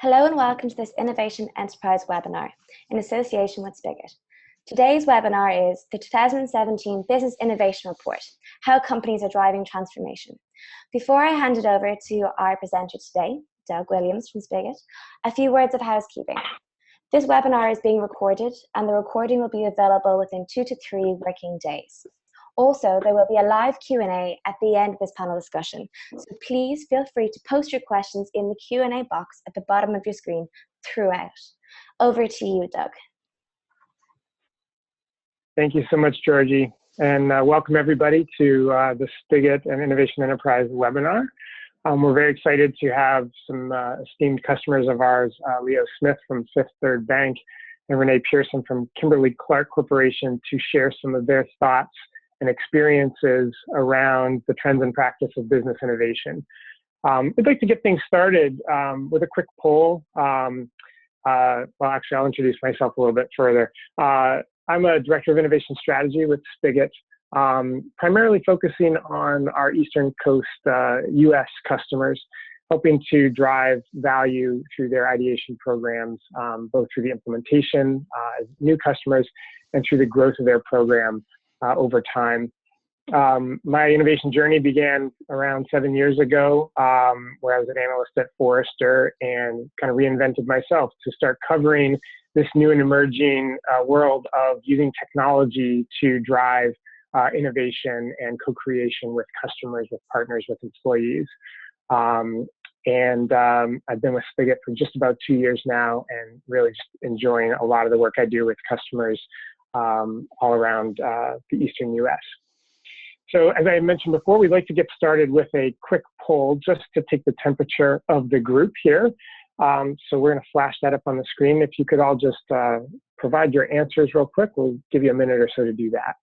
Hello and welcome to this Innovation Enterprise webinar in association with Spigit. Today's webinar is the 2017 Business Innovation Report, How Companies Are Driving Transformation. Before I hand it over to our presenter today, Doug Williams from Spigit, a few words of housekeeping. This webinar is being recorded and the recording will be available within 2 to 3 working days. Also, there will be a live Q&A at the end of this panel discussion, so please feel free to post your questions in the Q&A box at the bottom of your screen throughout. Over to you, Doug. Thank you so much, Georgie, and welcome everybody to the Spigit and Innovation Enterprise webinar. We're very excited to have some esteemed customers of ours, Leo Smith from Fifth Third Bank and Renee Pearson from Kimberly-Clark Corporation, to share some of their thoughts and experiences around the trends and practice of business innovation. I'd like to get things started with a quick poll. Well, actually, I'll introduce myself a little bit further. I'm a Director of Innovation Strategy with Spigit, primarily focusing on our Eastern Coast US customers, helping to drive value through their ideation programs, both through the implementation as new customers and through the growth of their program over time. My innovation journey began around 7 years ago, where I was an analyst at Forrester and kind of reinvented myself to start covering this new and emerging world of using technology to drive innovation and co-creation with customers, with partners, with employees. I've been with Spigit for just about 2 years now and really just enjoying a lot of the work I do with customers all around the Eastern US. So as I mentioned before, we'd like to get started with a quick poll just to take the temperature of the group here. So we're going to flash that up on the screen. If you could all just provide your answers real quick, we'll give you a minute or so to do that.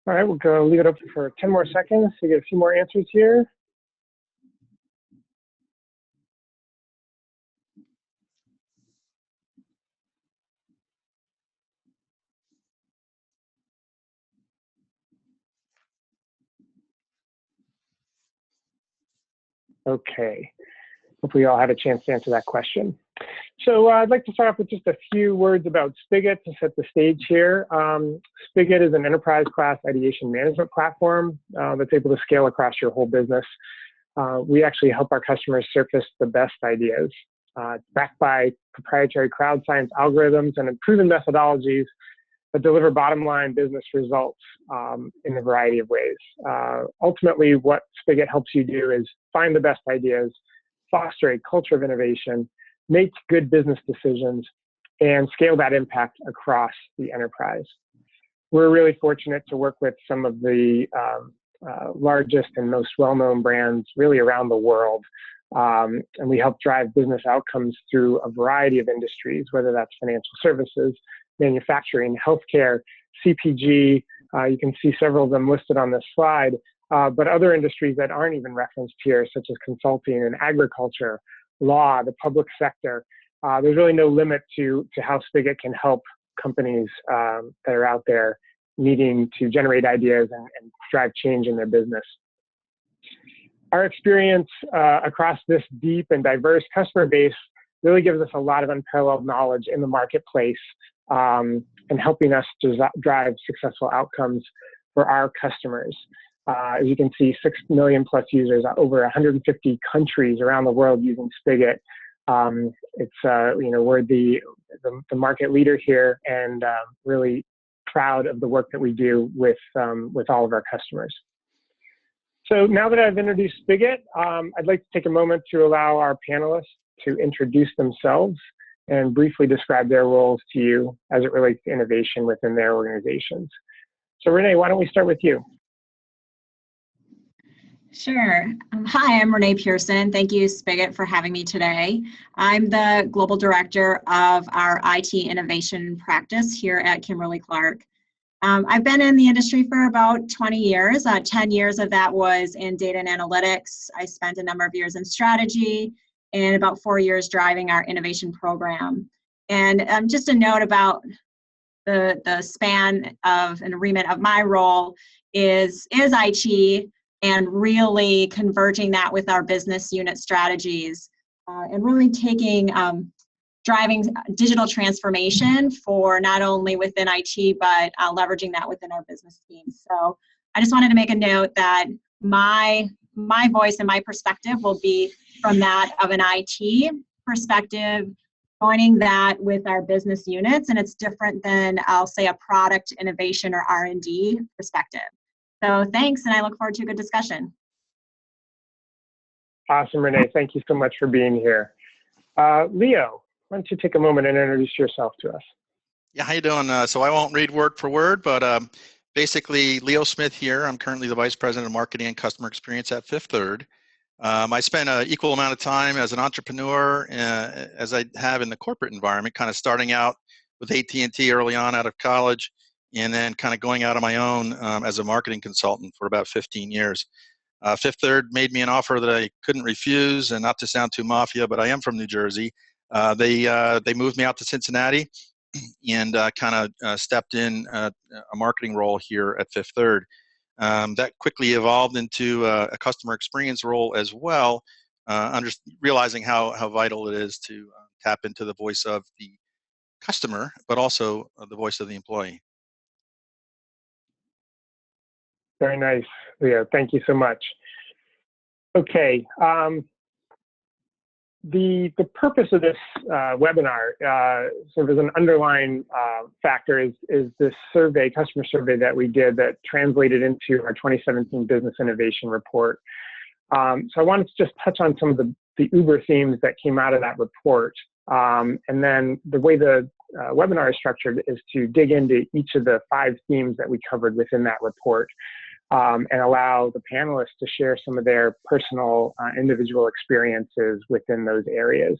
All right, we'll go leave it open for 10 more seconds to get a few more answers here. Okay, hopefully you all had a chance to answer that question. So I'd like to start off with just a few words about Spigit to set the stage here. Spigit is an enterprise-class ideation management platform that's able to scale across your whole business. We actually help our customers surface the best ideas. It's backed by proprietary crowd science algorithms and proven methodologies that deliver bottom-line business results in a variety of ways. Ultimately, what Spigit helps you do is find the best ideas, foster a culture of innovation, make good business decisions, and scale that impact across the enterprise. We're really fortunate to work with some of the largest and most well-known brands really around the world. And we help drive business outcomes through a variety of industries, whether that's financial services, manufacturing, healthcare, CPG. You can see several of them listed on this slide, but other industries that aren't even referenced here, such as consulting and agriculture, law, the public sector. There's really no limit to how Spigit can help companies that are out there needing to generate ideas and drive change in their business. Our experience across this deep and diverse customer base really gives us a lot of unparalleled knowledge in the marketplace and helping us to drive successful outcomes for our customers. As you can see, 6 million plus users, over 150 countries around the world using Spigit. We're the market leader here, and really proud of the work that we do with all of our customers. So now that I've introduced Spigit, I'd like to take a moment to allow our panelists to introduce themselves and briefly describe their roles to you as it relates to innovation within their organizations. So Renee, why don't we start with you? Sure. Hi, I'm Renee Pearson. Thank you, Spigit, for having me today. I'm the Global Director of our IT Innovation Practice here at Kimberly-Clark. I've been in the industry for about 20 years. 10 years of that was in data and analytics. I spent a number of years in strategy and about 4 years driving our innovation program. And just a note about the span of and remit of my role is IT, and really converging that with our business unit strategies and really driving digital transformation for not only within IT, but leveraging that within our business teams. So I just wanted to make a note that my voice and my perspective will be from that of an IT perspective, joining that with our business units, and it's different than, I'll say, a product innovation or R&D perspective. So thanks, and I look forward to a good discussion. Awesome, Renee. Thank you so much for being here. Leo, why don't you take a moment and introduce yourself to us? Yeah, how you doing? So I won't read word for word, but basically, Leo Smith here. I'm currently the Vice President of Marketing and Customer Experience at Fifth Third. I spent an equal amount of time as an entrepreneur as I have in the corporate environment, kind of starting out with AT&T early on out of college, and then kind of going out on my own as a marketing consultant for about 15 years. Fifth Third made me an offer that I couldn't refuse, and not to sound too mafia, but I am from New Jersey. They moved me out to Cincinnati and kind of stepped in a marketing role here at Fifth Third. That quickly evolved into a customer experience role as well, realizing how vital it is to tap into the voice of the customer, but also the voice of the employee. Very nice, Leo. Thank you so much. Okay. The purpose of this webinar, sort of as an underlying factor, is this survey, customer survey that we did that translated into our 2017 Business Innovation Report. So I wanted to just touch on some of the Uber themes that came out of that report. And then the way the webinar is structured is to dig into each of the 5 themes that we covered within that report. And allow the panelists to share some of their personal individual experiences within those areas.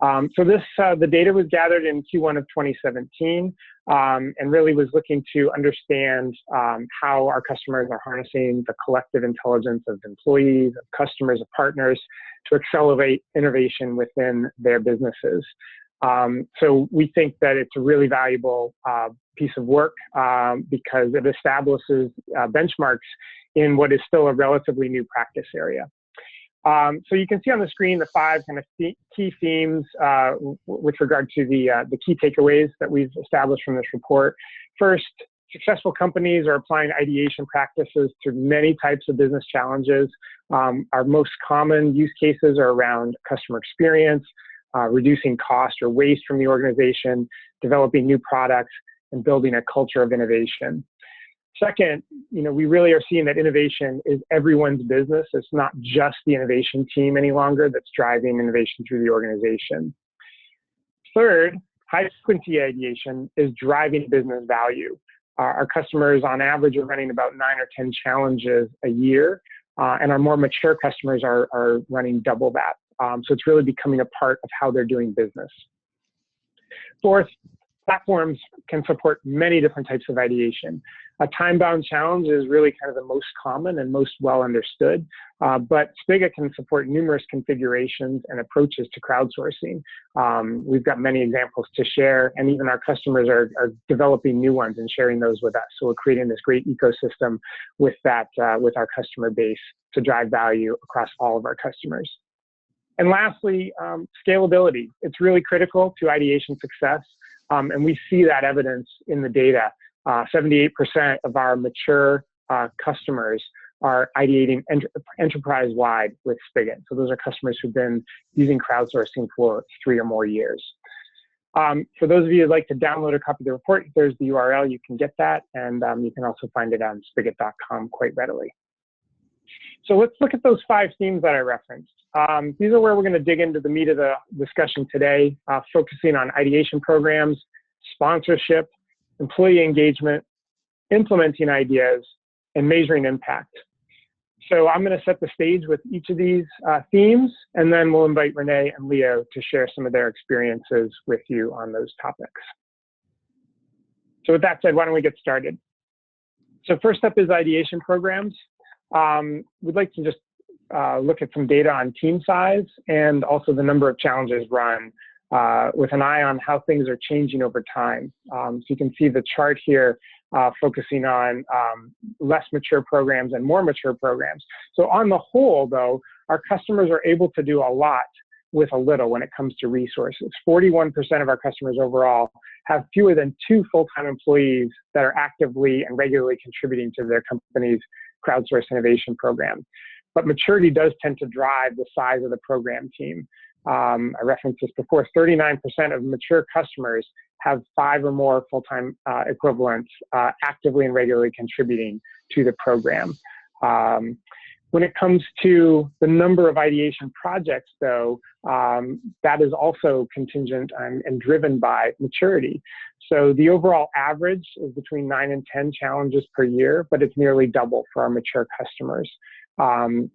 So the data was gathered in Q1 of 2017 and really was looking to understand how our customers are harnessing the collective intelligence of employees, of customers, of partners to accelerate innovation within their businesses. So we think that it's a really valuable piece of work because it establishes benchmarks in what is still a relatively new practice area. So you can see on the screen the 5 kind of key themes with regard to the key takeaways that we've established from this report. First, successful companies are applying ideation practices to many types of business challenges. Our most common use cases are around customer experience, reducing cost or waste from the organization, developing new products, and building a culture of innovation. Second, we really are seeing that innovation is everyone's business. It's not just the innovation team any longer that's driving innovation through the organization. Third, high-frequency ideation is driving business value. Our customers, on average, are running about 9 or 10 challenges a year, and our more mature customers are running double that. So it's really becoming a part of how they're doing business. Fourth, platforms can support many different types of ideation. A time-bound challenge is really kind of the most common and most well understood, but Spigit can support numerous configurations and approaches to crowdsourcing. We've got many examples to share, and even our customers are developing new ones and sharing those with us. So we're creating this great ecosystem with our customer base to drive value across all of our customers. And lastly, scalability. It's really critical to ideation success, and we see that evidence in the data. 78% of our mature customers are ideating enterprise-wide with Spigit. So those are customers who've been using crowdsourcing for 3 or more years. For those of you who'd like to download a copy of the report, there's the URL. You can get that, and you can also find it on spigit.com quite readily. So let's look at those 5 themes that I referenced. These are where we're going to dig into the meat of the discussion today, focusing on ideation programs, sponsorship, employee engagement, implementing ideas, and measuring impact. So I'm going to set the stage with each of these themes, and then we'll invite Renee and Leo to share some of their experiences with you on those topics. So with that said, why don't we get started? So first up is ideation programs. We'd like to just look at some data on team size and also the number of challenges run with an eye on how things are changing over time. So you can see the chart here focusing on less mature programs and more mature programs. So on the whole, though, our customers are able to do a lot with a little when it comes to resources. 41% of our customers overall have fewer than 2 full-time employees that are actively and regularly contributing to their company's crowdsourced innovation program. But maturity does tend to drive the size of the program team. I referenced this before, 39% of mature customers have 5 or more full-time equivalents actively and regularly contributing to the program. When it comes to the number of ideation projects, though, that is also contingent and driven by maturity. So the overall average is between 9 and 10 challenges per year, but it's nearly double for our mature customers.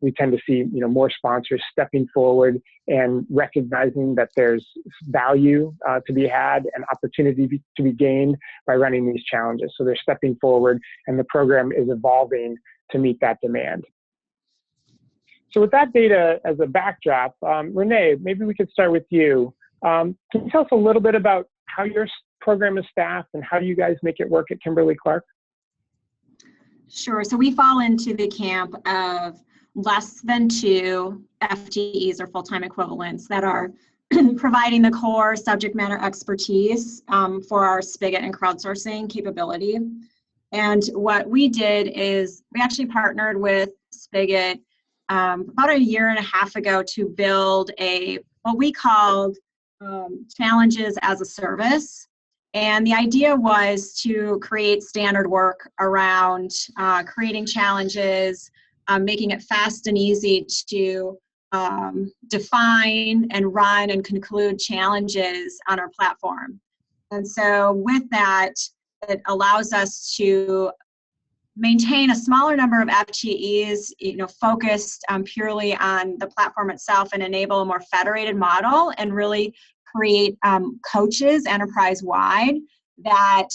We tend to see, more sponsors stepping forward and recognizing that there's value to be had and opportunity to be gained by running these challenges. So they're stepping forward, and the program is evolving to meet that demand. So with that data as a backdrop, Renee, maybe we could start with you. Can you tell us a little bit about how your program is staffed and how do you guys make it work at Kimberly-Clark? Sure. So we fall into the camp of less than 2 FTEs or full-time equivalents that are providing the core subject matter expertise for our Spigit and crowdsourcing capability. And what we did is we actually partnered with Spigit about 1.5 years ago to build what we called challenges as a service. And the idea was to create standard work around creating challenges, making it fast and easy to define and run and conclude challenges on our platform. And so with that, it allows us to maintain a smaller number of FTEs, focused purely on the platform itself and enable a more federated model and really create coaches enterprise-wide that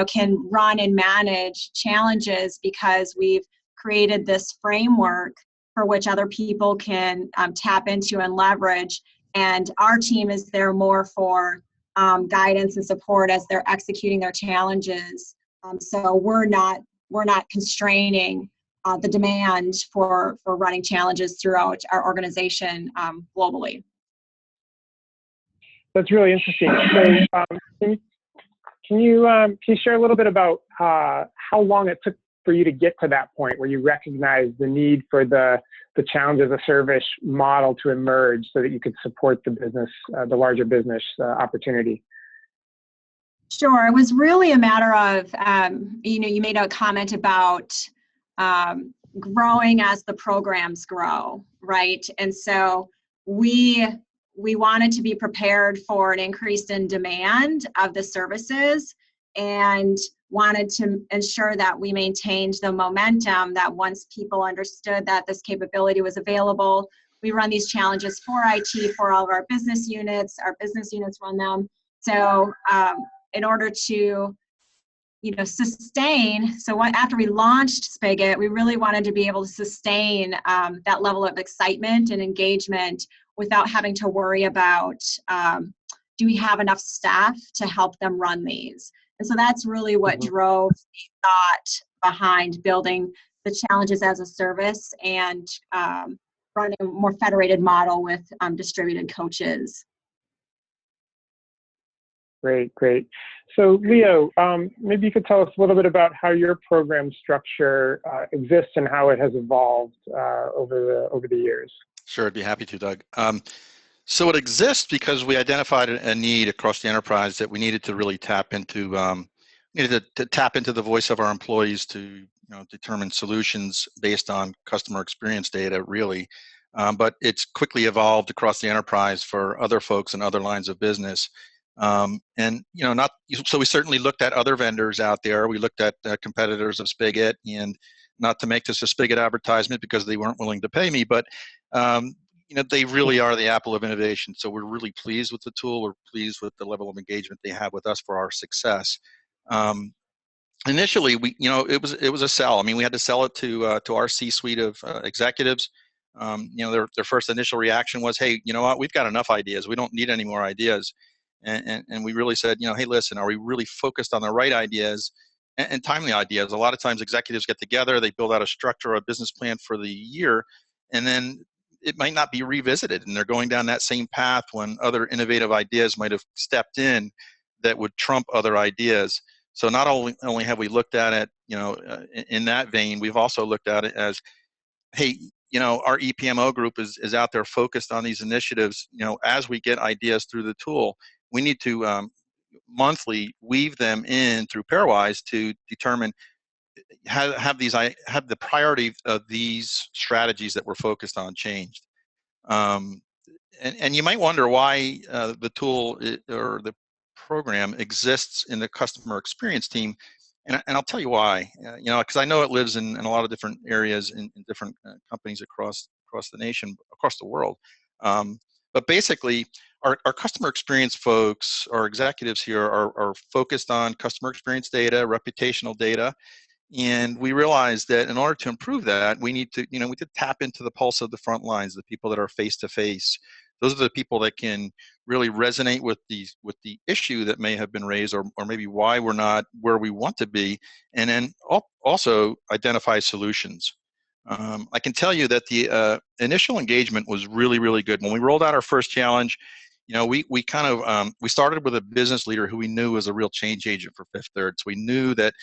can run and manage challenges because we've created this framework for which other people can tap into and leverage. And our team is there more for guidance and support as they're executing their challenges. So we're not constraining the demand for running challenges throughout our organization globally. That's really interesting. So can you share a little bit about how long it took for you to get to that point where you recognized the need for the challenge as a service model to emerge so that you could support the business, the larger business opportunity? Sure. It was really a matter of, you made a comment about growing as the programs grow, right? And so we wanted to be prepared for an increase in demand of the services and wanted to ensure that we maintained the momentum that once people understood that this capability was available, we run these challenges for IT, for all of our business units run them. So in order to sustain, after we launched Spigit, we really wanted to be able to sustain that level of excitement and engagement without having to worry about, do we have enough staff to help them run these? And so that's really what drove the thought behind building the challenges as a service and running a more federated model with distributed coaches. Great. So Leo, maybe you could tell us a little bit about how your program structure exists and how it has evolved over the years. Sure, I'd be happy to, Doug. So it exists because we identified a need across the enterprise that we needed to really tap into. Needed to tap into the voice of our employees to determine solutions based on customer experience data, really. But it's quickly evolved across the enterprise for other folks and other lines of business. So we certainly looked at other vendors out there. We looked at competitors of Spigit, and not to make this a Spigit advertisement because they weren't willing to pay me, but they really are the apple of innovation. So we're really pleased with the tool. We're pleased with the level of engagement they have with us for our success. Initially, it was a sell. I mean, we had to sell it to our C-suite of executives. Their first initial reaction was, "Hey, you know what? We've got enough ideas. We don't need any more ideas." And we really said, "Hey, listen, are we really focused on the right ideas and timely ideas?" A lot of times, executives get together, they build out a structure or a business plan for the year, and then it might not be revisited, and they're going down that same path when other innovative ideas might have stepped in that would trump other ideas. So not only have we looked at it, in that vein, we've also looked at it as, hey, our EPMO group is out there focused on these initiatives. As we get ideas through the tool, we need to monthly weave them in through Pairwise to determine have the priority of these strategies that we're focused on changed. And you might wonder why the tool or the program exists in the customer experience team, and I'll tell you why. Because I know it lives in a lot of different areas in different companies across the nation, across the world. But basically, our customer experience folks, our executives here, are focused on customer experience data, reputational data. And we realized that in order to improve that, we need to tap into the pulse of the front lines, the people that are face to face. Those are the people that can really resonate with the issue that may have been raised, or maybe why we're not where we want to be, and then also identify solutions. I can tell you that the initial engagement was really, really good. When we rolled out our first challenge, we kind of we started with a business leader who we knew was a real change agent for Fifth Third. So we knew that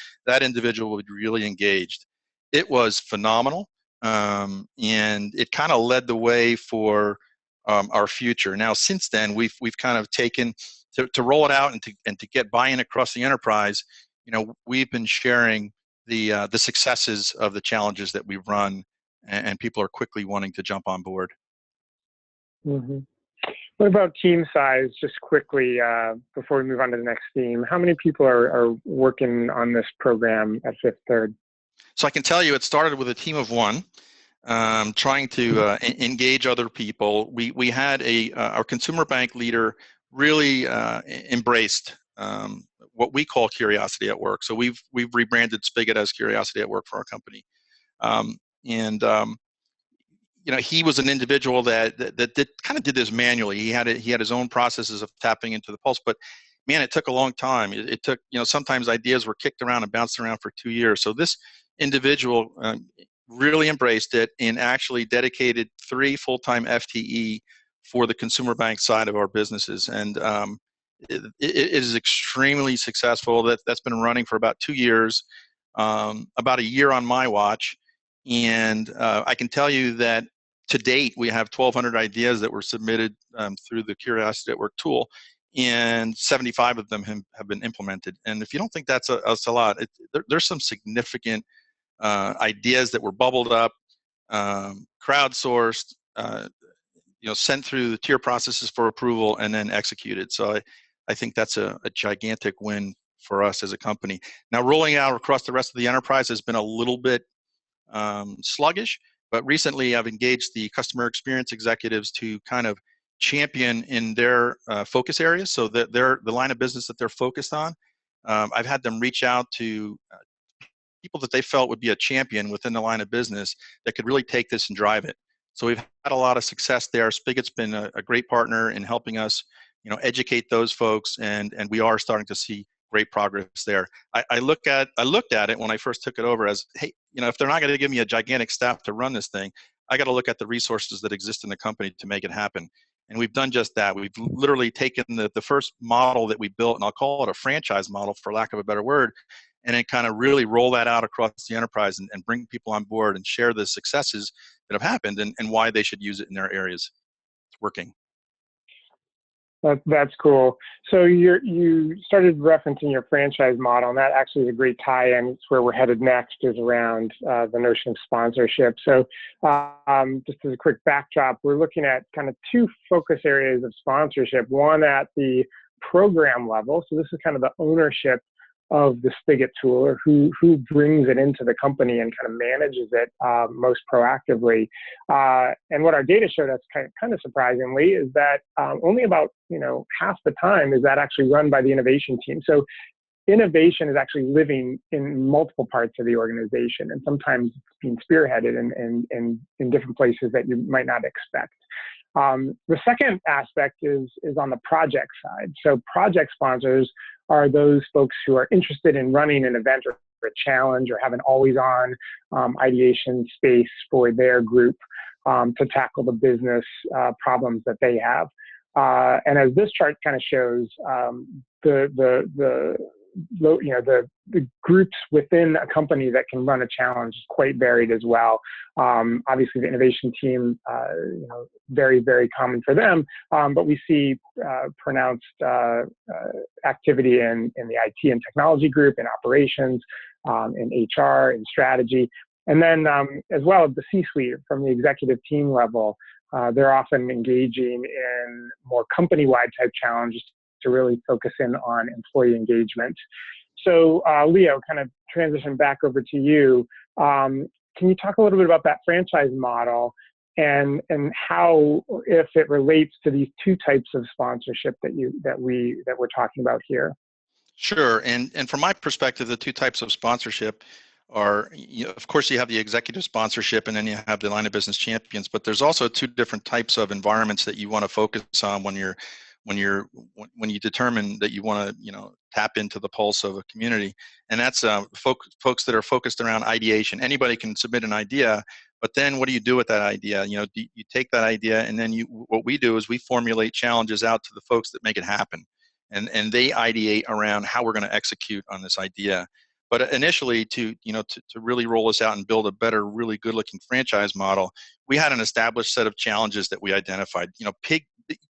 individual would be really engaged. It was phenomenal, and it kind of led the way for our future. Now, since then, we've kind of taken to roll it out and to get buy-in across the enterprise. We've been sharing the successes of the challenges that we've run, and people are quickly wanting to jump on board. Mm-hmm. What about team size, just quickly, before we move on to the next theme? How many people are working on this program at Fifth Third? So I can tell you it started with a team of one, trying to engage other people. We had our consumer bank leader really embraced what we call curiosity at work. So we've rebranded Spigit as Curiosity at Work for our company. He was an individual that did this manually. He had his own processes of tapping into the pulse, but man, it took a long time. It took, sometimes ideas were kicked around and bounced around for 2 years. So this individual really embraced it and actually dedicated 3 full-time FTE for the consumer bank side of our businesses. And it is extremely successful. That's been running for about 2 years, about a year on my watch. And I can tell you that to date, we have 1,200 ideas that were submitted through the Curiosity at Work tool, and 75 of them have been implemented. And if you don't think that's a lot, there's some significant ideas that were bubbled up, crowdsourced, sent through the tier processes for approval, and then executed. So I think that's a gigantic win for us as a company. Now, rolling out across the rest of the enterprise has been a little bit sluggish, but recently I've engaged the customer experience executives to kind of champion in their focus areas, so that the line of business that they're focused on. I've had them reach out to people that they felt would be a champion within the line of business that could really take this and drive it. So we've had a lot of success there. Spigit's been a great partner in helping us, educate those folks, and we are starting to see great progress there. I looked at it when I first took it over as, hey, if they're not going to give me a gigantic staff to run this thing, I got to look at the resources that exist in the company to make it happen. And we've done just that. We've literally taken the first model that we built, and I'll call it a franchise model for lack of a better word, and then kind of really roll that out across the enterprise and bring people on board and share the successes that have happened and why they should use it in their areas. It's working. That's cool. So you started referencing your franchise model, and that actually is a great tie-in. It's where we're headed next, is around the notion of sponsorship. So just as a quick backdrop, we're looking at kind of 2 focus areas of sponsorship. One at the program level. So this is kind of the ownership of the Spigit tool, or who brings it into the company and kind of manages it most proactively. And what our data showed us, kind of surprisingly, is that only about half the time is that actually run by the innovation team. So innovation is actually living in multiple parts of the organization, and sometimes being spearheaded in different places that you might not expect. The second aspect is on the project side. So project sponsors are those folks who are interested in running an event or a challenge, or have an always-on ideation space for their group to tackle the business problems that they have. And as this chart kind of shows, the groups within a company that can run a challenge is quite varied as well. Obviously, the innovation team, very, very common for them, but we see pronounced activity in the IT and technology group, in operations, in HR, in strategy. And then as well as the C-suite, from the executive team level, they're often engaging in more company-wide type challenges to really focus in on employee engagement. So Leo, kind of transition back over to you. Can you talk a little bit about that franchise model and how, if it relates to these two types of sponsorship that we're talking about here? Sure, and from my perspective, the two types of sponsorship are, of course, you have the executive sponsorship, and then you have the line of business champions. But there's also two different types of environments that you want to focus on when you determine that you want to tap into the pulse of a community, and that's folks that are focused around ideation. Anybody can submit an idea, but then what do you do with that idea? You take that idea, and then what we do is we formulate challenges out to the folks that make it happen, and they ideate around how we're going to execute on this idea. But initially, to really roll this out and build a better, really good-looking franchise model, we had an established set of challenges that we identified.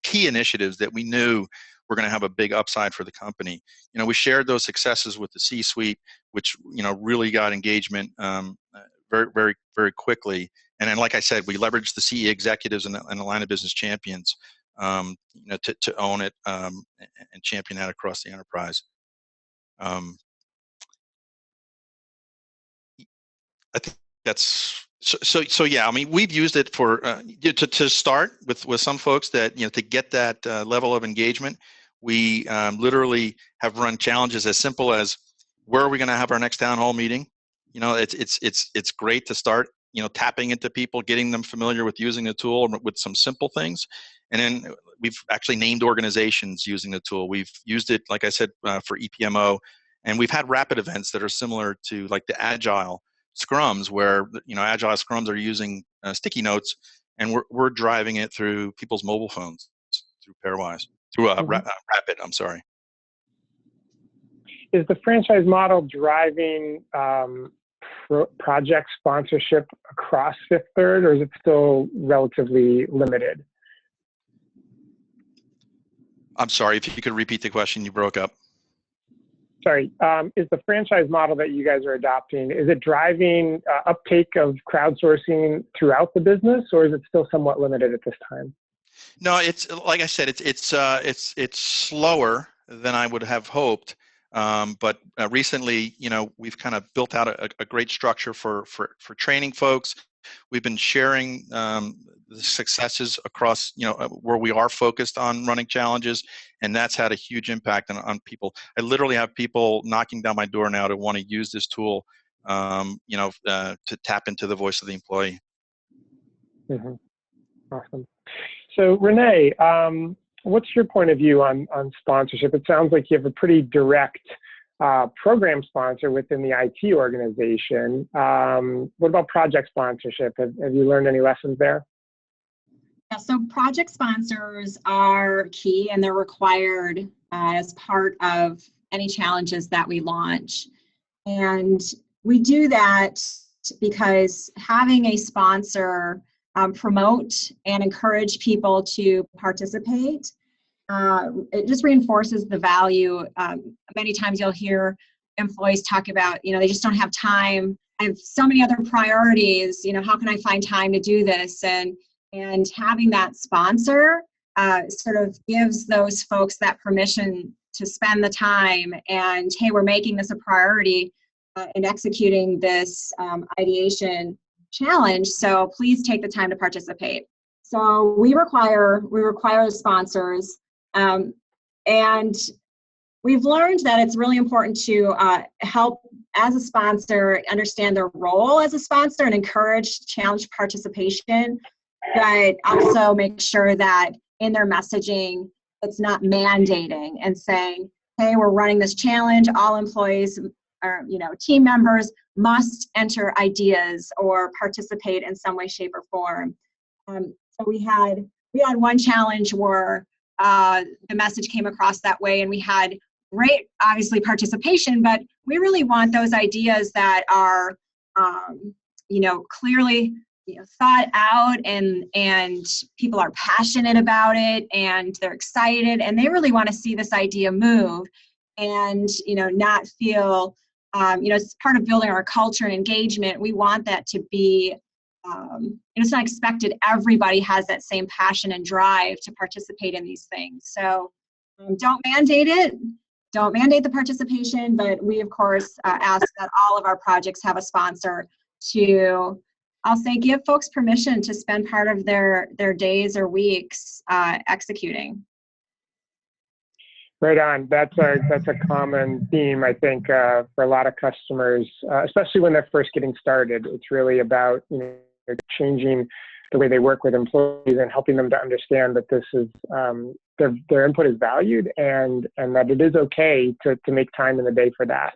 Key initiatives that we knew were going to have a big upside for the company. We shared those successes with the C-suite, which really got engagement very, very, very quickly. And then, like I said, we leveraged the CE executives and the line of business champions, to own it and champion that across the enterprise. I think that's so. Yeah, I mean, we've used it for to start with some folks that to get that level of engagement. We literally have run challenges as simple as, where are we going to have our next town hall meeting? It's great to start tapping into people, getting them familiar with using the tool with some simple things, and then we've actually named organizations using the tool. We've used it, like I said, for EPMO, and we've had rapid events that are similar to like the Agile scrums, where agile scrums are using sticky notes, and we're driving it through people's mobile phones through Pairwise, through Rapid. I'm sorry. Is the franchise model driving project sponsorship across Fifth Third, or is it still relatively limited? I'm sorry, if you could repeat the question, you broke up. Sorry, is the franchise model that you guys are adopting, is it driving uptake of crowdsourcing throughout the business, or is it still somewhat limited at this time? No, it's like I said, it's slower than I would have hoped. But recently, we've kind of built out a great structure for training folks. We've been sharing the successes across, where we are focused on running challenges, and that's had a huge impact on people. I literally have people knocking down my door now to want to use this tool, to tap into the voice of the employee. Mm-hmm. Awesome. So Renee, what's your point of view on sponsorship? It sounds like you have a pretty direct program sponsor within the IT organization. What about project sponsorship? Have you learned any lessons there? Yeah, so project sponsors are key, and they're required as part of any challenges that we launch. And we do that because having a sponsor promote and encourage people to participate, it just reinforces the value. Many times you'll hear employees talk about, they just don't have time. I have so many other priorities, how can I find time to do this? And having that sponsor sort of gives those folks that permission spend the time, and hey, we're making this a priority in executing this ideation challenge, so please take the time to participate. So we require sponsors, and we've learned that it's really important to help, as a sponsor, understand their role as a sponsor and encourage challenge participation, but also make sure that in their messaging, it's not mandating and saying, hey, we're running this challenge, all employees or team members must enter ideas or participate in some way, shape, or form. So we had one challenge where the message came across that way, and we had great, obviously, participation, but we really want those ideas that are, clearly thought out, and people are passionate about it, and they're excited, and they really want to see this idea move, and not feel, it's part of building our culture and engagement. We want that to be, it's not expected everybody has that same passion and drive to participate in these things. So don't mandate it. Don't mandate the participation, but we, of course, ask that all of our projects have a sponsor to, I'll say, give folks permission to spend part of their days or weeks executing. Right on. That's a common theme, I think, for a lot of customers, especially when they're first getting started. It's really about changing the way they work with employees and helping them to understand that this is their input is valued, and that it is okay to make time in the day for that.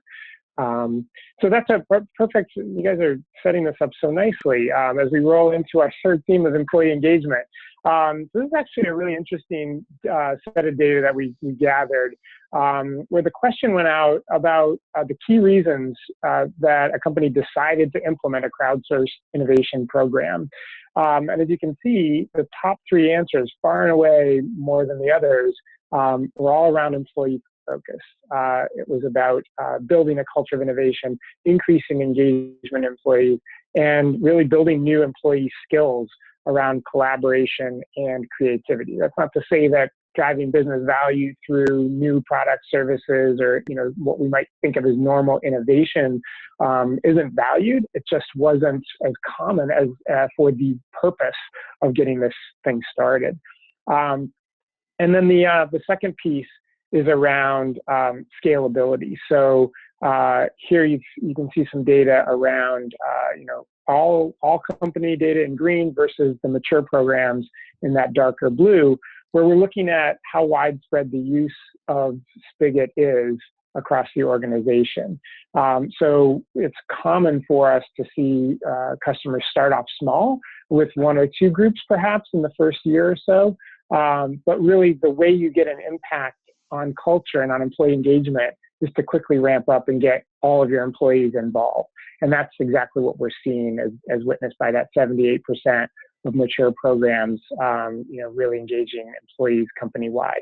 So that's a perfect, you guys are setting this up so nicely as we roll into our third theme of employee engagement. So this is actually a really interesting set of data that we gathered, where the question went out about the key reasons that a company decided to implement a crowdsourced innovation program. And as you can see, the top three answers, far and away more than the others, were all around employee focus. It was about building a culture of innovation, increasing engagement in employees, and really building new employee skills around collaboration and creativity. That's not to say that driving business value through new product services or what we might think of as normal innovation isn't valued. It just wasn't as common as for the purpose of getting this thing started. And then the second piece is around scalability. So here you can see some data around all company data in green versus the mature programs in that darker blue, where we're looking at how widespread the use of Spigit is across the organization. So it's common for us to see customers start off small with one or two groups perhaps in the first year or so, but really the way you get an impact on culture and on employee engagement is to quickly ramp up and get all of your employees involved. And that's exactly what we're seeing as witnessed by that 78% of mature programs, really engaging employees company-wide.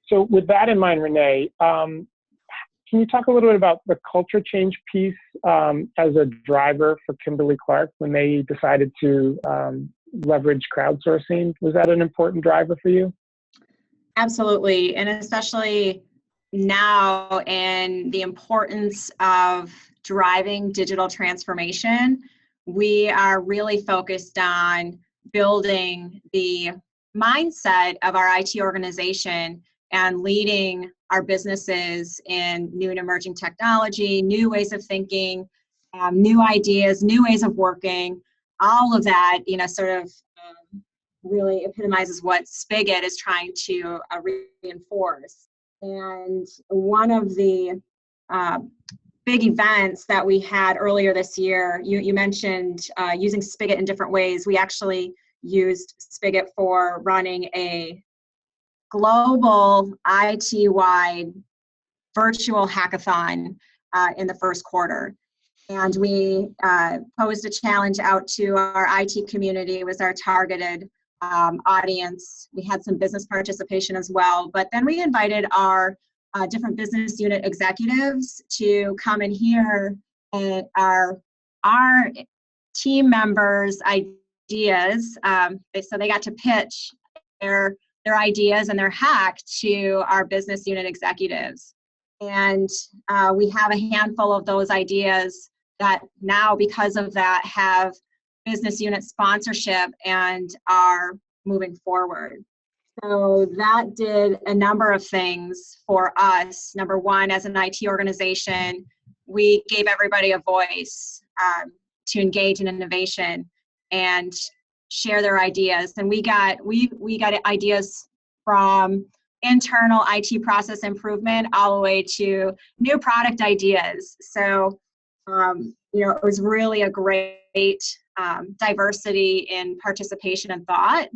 So with that in mind, Renee, can you talk a little bit about the culture change piece as a driver for Kimberly-Clark when they decided to leverage crowdsourcing? Was that an important driver for you? Absolutely, and especially now in the importance of driving digital transformation, we are really focused on building the mindset of our IT organization and leading our businesses in new and emerging technology, new ways of thinking, new ideas, new ways of working. All of that, really epitomizes what Spigit is trying to reinforce. And one of the big events that we had earlier this year, you mentioned using Spigit in different ways. We actually used Spigit for running a global IT-wide virtual hackathon in the first quarter. And we posed a challenge out to our IT community. It was our targeted audience. We had some business participation as well, but then we invited our different business unit executives to come and hear our team members' ideas. So they got to pitch their their ideas and their hack to our business unit executives. And we have a handful of those ideas that now, because of that, have business unit sponsorship and are moving forward. So that did a number of things for us. Number one, as an IT organization, we gave everybody a voice to engage in innovation and share their ideas. And we got ideas from internal IT process improvement all the way to new product ideas. So, it was really a great diversity in participation and thought.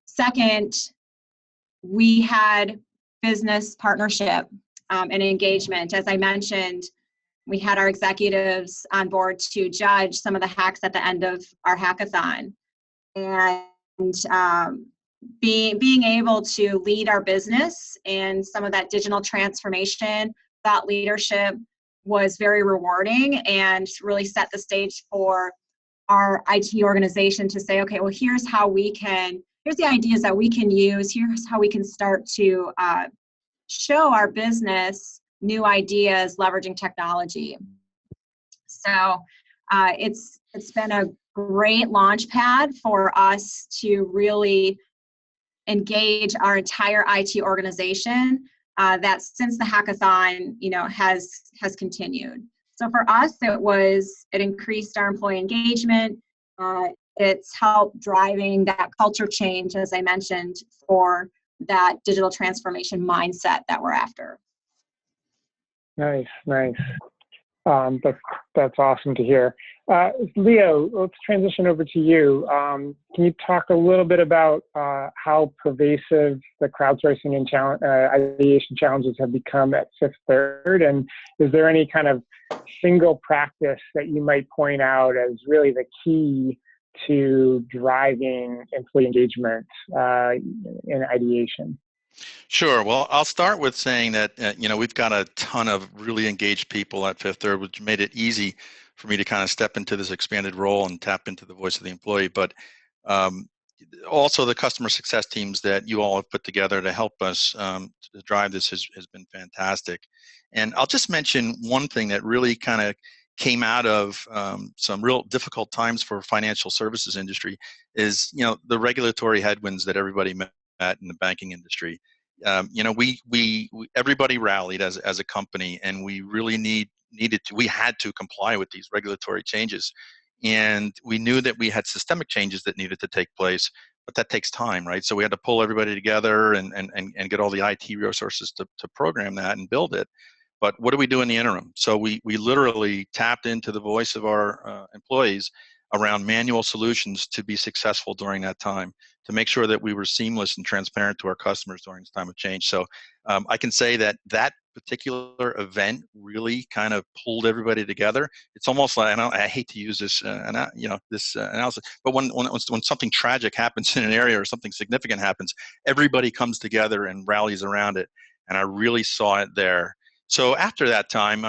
Second, we had business partnership and engagement. As I mentioned, we had our executives on board to judge some of the hacks at the end of our hackathon. And being able to lead our business in some of that digital transformation, thought leadership was very rewarding and really set the stage for our IT organization to say, okay, well, here's the ideas that we can use. Here's how we can start to show our business new ideas leveraging technology. So it's been a great launch pad for us to really engage our entire IT organization that since the hackathon, has continued. So for us, it increased our employee engagement. It's helped driving that culture change, as I mentioned, for that digital transformation mindset that we're after. Nice. That's awesome to hear. Leo, let's transition over to you. Can you talk a little bit about how pervasive the crowdsourcing and ideation challenges have become at Fifth Third? And is there any kind of single practice that you might point out as really the key to driving employee engagement in ideation? Sure. Well, I'll start with saying that, we've got a ton of really engaged people at Fifth Third, which made it easy for me to kind of step into this expanded role and tap into the voice of the employee. But also the customer success teams that you all have put together to help us to drive this has been fantastic. And I'll just mention one thing that really kind of came out of some real difficult times for financial services industry is, the regulatory headwinds that everybody met in the banking industry. We everybody rallied as a company, and we really we had to comply with these regulatory changes. And we knew that we had systemic changes that needed to take place, but that takes time, right? So we had to pull everybody together and get all the IT resources to program that and build it. But what do we do in the interim? So we literally tapped into the voice of our employees around manual solutions to be successful during that time, to make sure that we were seamless and transparent to our customers during this time of change. So I can say that particular event really kind of pulled everybody together. It's almost like, I hate to use this, this analysis, but when something tragic happens in an area or something significant happens, everybody comes together and rallies around it. And I really saw it there. So after that time,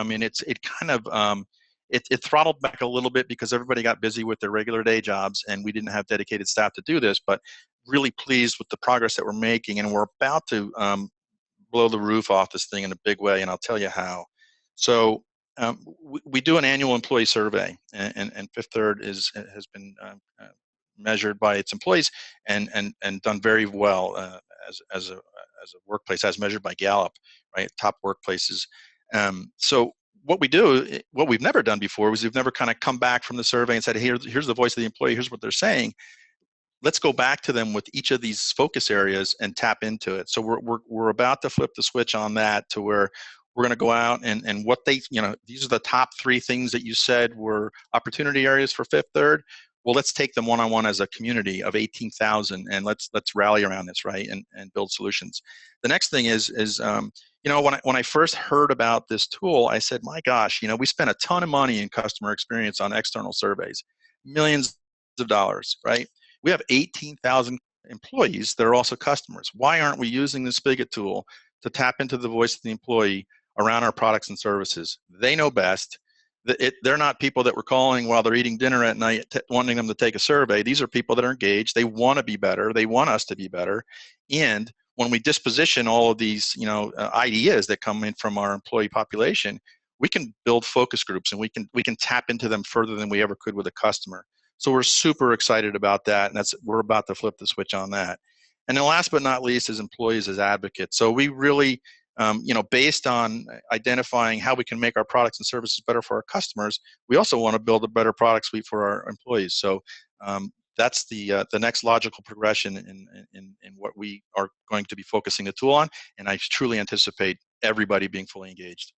it throttled back a little bit because everybody got busy with their regular day jobs and we didn't have dedicated staff to do this, but really pleased with the progress that we're making, and we're about to blow the roof off this thing in a big way, and I'll tell you how. So we do an annual employee survey, and Fifth Third has been measured by its employees and done very well as a workplace, as measured by Gallup, right? Top workplaces. So what we've never done before was we've never kind of come back from the survey and said, hey, here's the voice of the employee, here's what they're saying. Let's go back to them with each of these focus areas and tap into it. So we're about to flip the switch on that to where we're going to go out and what these are the top 3 things that you said were opportunity areas for Fifth Third. Well, let's take them one-on-one as a community of 18,000 and let's rally around this, right, and build solutions. The next thing is when I first heard about this tool, I said, my gosh, we spent a ton of money in customer experience on external surveys, millions of dollars, right? We have 18,000 employees that are also customers. Why aren't we using the Spigit tool to tap into the voice of the employee around our products and services? They know best. they're not people that we're calling while they're eating dinner at night, wanting them to take a survey. These are people that are engaged. They want to be better. They want us to be better. And when we disposition all of these, ideas that come in from our employee population, we can build focus groups, and we can tap into them further than we ever could with a customer. So we're super excited about that, and we're about to flip the switch on that. And then last but not least is employees as advocates. So we really, based on identifying how we can make our products and services better for our customers, we also want to build a better product suite for our employees. So that's the next logical progression in what we are going to be focusing the tool on. And I truly anticipate everybody being fully engaged.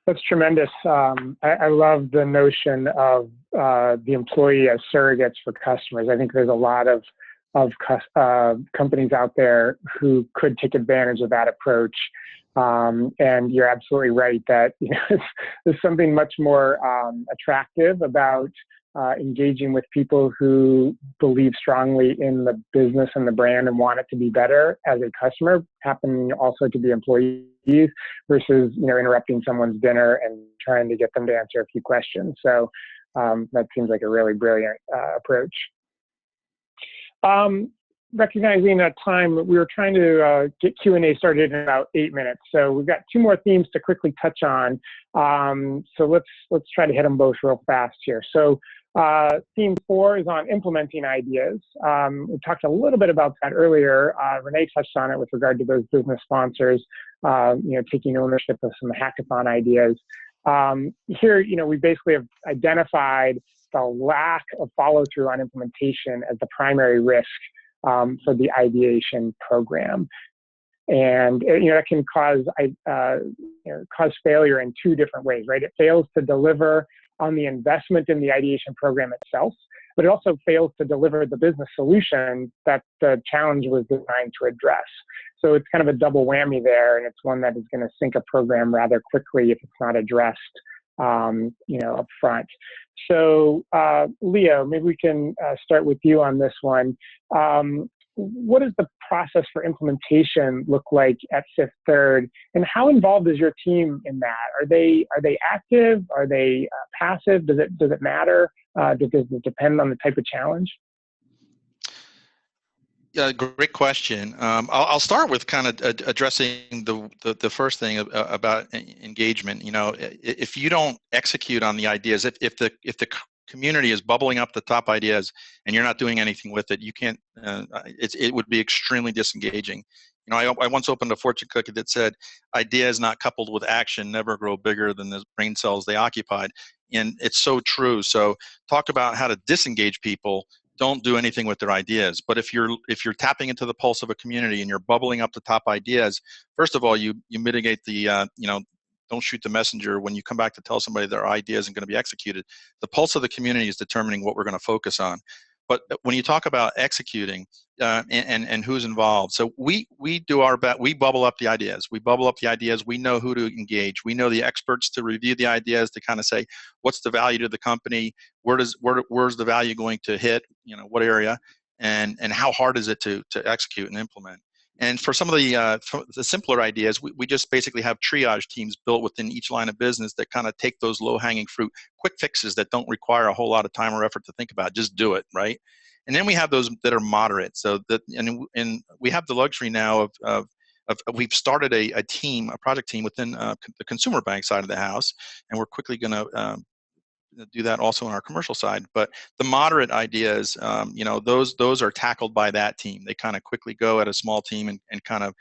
That's tremendous. I love the notion of the employee as surrogates for customers. I think there's a lot of companies out there who could take advantage of that approach. And you're absolutely right that there's something much more attractive about engaging with people who believe strongly in the business and the brand and want it to be better as a customer, happen also to be employees, versus interrupting someone's dinner and trying to get them to answer a few questions. So that seems like a really brilliant approach. Recognizing that time, we were trying to get Q&A started in about 8 minutes. So we've got 2 more themes to quickly touch on. So let's try to hit them both real fast here. So theme 4 is on implementing ideas. We talked a little bit about that earlier. Renee touched on it with regard to those business sponsors, taking ownership of some hackathon ideas. Here, we basically have identified the lack of follow-through on implementation as the primary risk for the ideation program. And that can cause failure in 2 different ways, right? It fails to deliver on the investment in the ideation program itself, but it also fails to deliver the business solution that the challenge was designed to address. So it's kind of a double whammy there, and it's one that is going to sink a program rather quickly if it's not addressed up front. So Leo, maybe we can start with you on this one. What does the process for implementation look like at Fifth Third, and how involved is your team in that? Are they active? Are they passive? Does it matter? Does it depend on the type of challenge? Yeah, great question. I'll start with kind of addressing the first thing about engagement. If you don't execute on the ideas, if the community is bubbling up the top ideas and you're not doing anything with it, you can't. It would be extremely disengaging. I once opened a fortune cookie that said, "Ideas not coupled with action never grow bigger than the brain cells they occupied," and it's so true. So talk about how to disengage people. Don't do anything with their ideas. But if you're tapping into the pulse of a community and you're bubbling up the top ideas, first of all, you mitigate the don't shoot the messenger when you come back to tell somebody their idea isn't going to be executed. The pulse of the community is determining what we're going to focus on. But when you talk about executing and who's involved, so we do our best. We bubble up the ideas. We know who to engage. We know the experts to review the ideas to kind of say, what's the value to the company? Where's the value going to hit? What area? And how hard is it to execute and implement? And for some of the simpler ideas, we just basically have triage teams built within each line of business that kind of take those low-hanging fruit, quick fixes that don't require a whole lot of time or effort to think about. Just do it, right? And then we have those that are moderate. So that and we have the luxury now of we've started a project team within the consumer bank side of the house, and we're quickly going to do that also on our commercial side. But the moderate ideas, those are tackled by that team. They kind of quickly go at a small team and kind of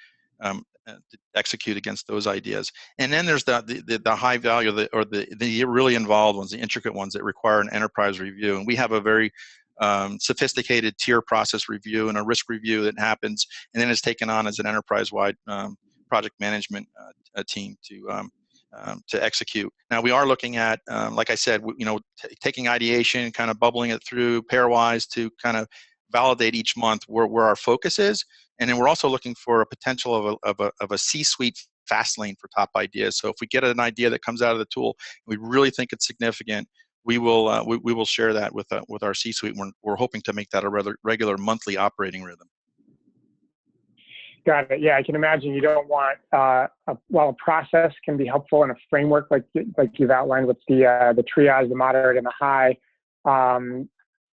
execute against those ideas. And then there's the high value or the really involved ones, the intricate ones that require an enterprise review. And we have a very sophisticated tier process review and a risk review that happens, and then it's taken on as an enterprise-wide project management team to execute. Now we are looking at, like I said, taking ideation, kind of bubbling it through pairwise to kind of validate each month where our focus is, and then we're also looking for a potential of a C-suite fast lane for top ideas. So if we get an idea that comes out of the tool, we really think it's significant, we will share that with our C-suite. We're hoping to make that a regular monthly operating rhythm. Got it. Yeah, I can imagine you don't want while a process can be helpful in a framework like you've outlined with the triage, the moderate, and the high,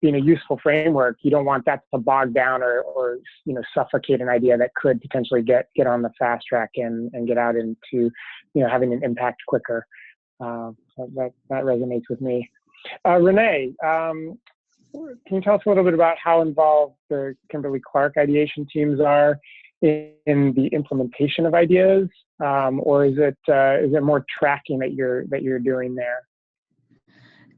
being a useful framework, you don't want that to bog down or suffocate an idea that could potentially get on the fast track and get out into having an impact quicker. So that resonates with me. Renee, can you tell us a little bit about how involved the Kimberly-Clark ideation teams are in the implementation of ideas, or is it more tracking that you're doing there?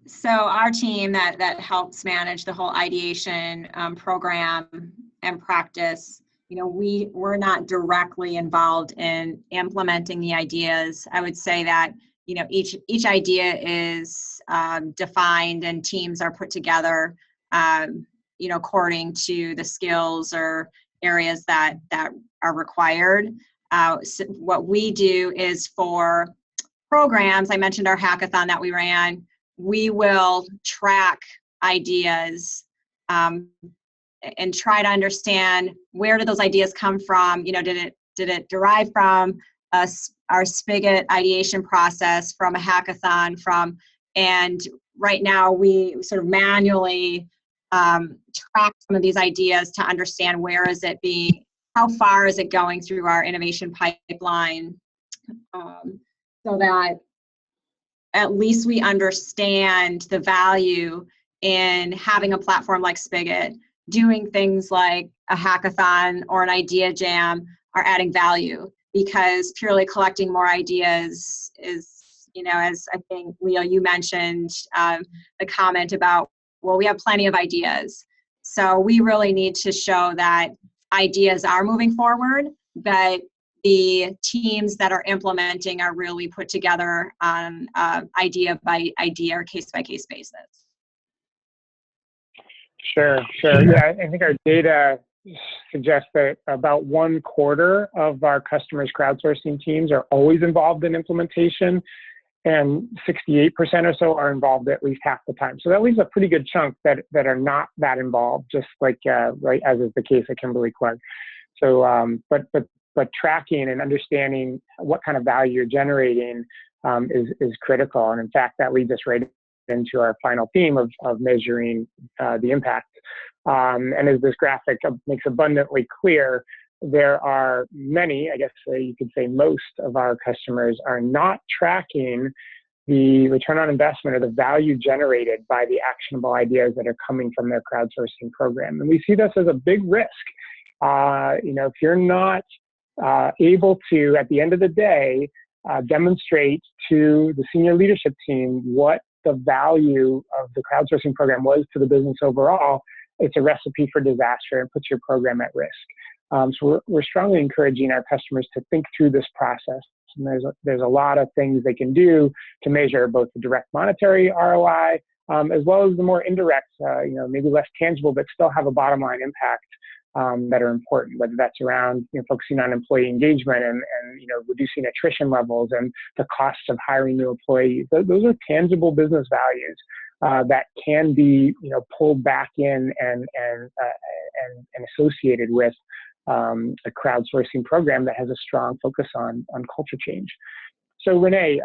So our team that helps manage the whole ideation program and practice, we're not directly involved in implementing the ideas. I would say that each idea is defined and teams are put together according to the skills or areas that are required. So what we do is for programs, I mentioned our hackathon that we ran, we will track ideas and try to understand where did those ideas come from. Did it derive from our Spigit ideation process, from a hackathon, and right now we sort of manually track some of these ideas to understand how far is it going through our innovation pipeline, so that at least we understand the value in having a platform like Spigit. Doing things like a hackathon or an idea jam are adding value, because purely collecting more ideas is, as I think, Leo, you mentioned the comment about, well, we have plenty of ideas. So we really need to show that ideas are moving forward, but the teams that are implementing are really put together on idea by idea or case by case basis. Sure. Yeah, I think our data suggests that about 1/4 of our customers' crowdsourcing teams are always involved in implementation, and 68% or so are involved at least half the time. So that leaves a pretty good chunk that are not that involved, just like right as is the case at Kimberly-Clark. So, but tracking and understanding what kind of value you're generating is critical. And in fact, that leads us right into our final theme of measuring the impact. And as this graphic makes abundantly clear, there are many, I guess you could say most of our customers are not tracking the return on investment or the value generated by the actionable ideas that are coming from their crowdsourcing program. And we see this as a big risk. If you're not able to, at the end of the day, demonstrate to the senior leadership team what the value of the crowdsourcing program was to the business overall, it's a recipe for disaster and puts your program at risk. So we're strongly encouraging our customers to think through this process. And there's a lot of things they can do to measure both the direct monetary ROI as well as the more indirect, maybe less tangible, but still have a bottom line impact that are important, whether that's around focusing on employee engagement and reducing attrition levels and the costs of hiring new employees. Those are tangible business values that can be pulled back in and associated with a crowdsourcing program that has a strong focus on culture change. So Renee,